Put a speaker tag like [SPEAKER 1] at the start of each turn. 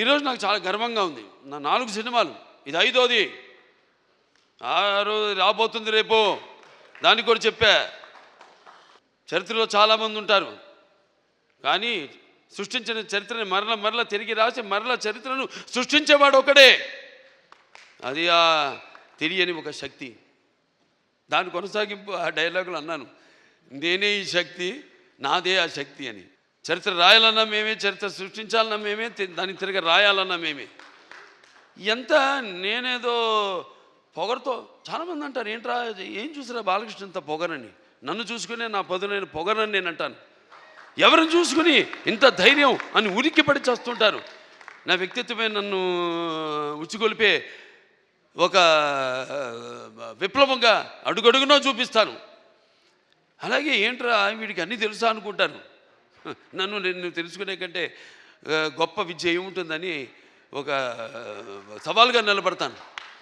[SPEAKER 1] ఈరోజు నాకు చాలా గర్వంగా ఉంది. నా 4 సినిమాలు, ఇది 5వది. 6 రాబోతుంది రేపు, దానికి కూడా చెప్పా. చరిత్రలో చాలామంది ఉంటారు, కానీ సృష్టించిన చరిత్రని మరల తిరిగి రాసి మరల చరిత్రను సృష్టించేవాడు ఒకడే. అది ఆ తెలియని ఒక శక్తి. దాని కొనసాగింపు ఆ డైలాగులు అన్నాను, నేనే ఈ శక్తి, నాదే ఆ శక్తి అని. చరిత్ర రాయాలన్నా మేమే, చరిత్ర సృష్టించాలన్నా మేమే, దాన్ని తిరిగి రాయాలన్నా మేమే. ఎంత నేనేదో పొగరుతో చాలామంది అంటారు, ఏంట్రా ఏం చూసిరా బాలకృష్ణ ఇంత పొగరని. నన్ను చూసుకునే నా పదునైన పొగరని నేను అంటాను. ఎవరిని చూసుకుని ఇంత ధైర్యం అని ఉలిక్కిపడి చేస్తుంటారు. నా వ్యక్తిత్వమే నన్ను ఉచ్చిగొలిపే ఒక విప్లవంగా అడుగడుగునో చూపిస్తాను. అలాగే ఏంట్రా వీడికి అన్నీ తెలుసా అనుకుంటాను. నన్ను తెలుసుకునే కంటే గొప్ప విద్య ఏముంటుందని ఒక సవాల్గా నిలబడతాను.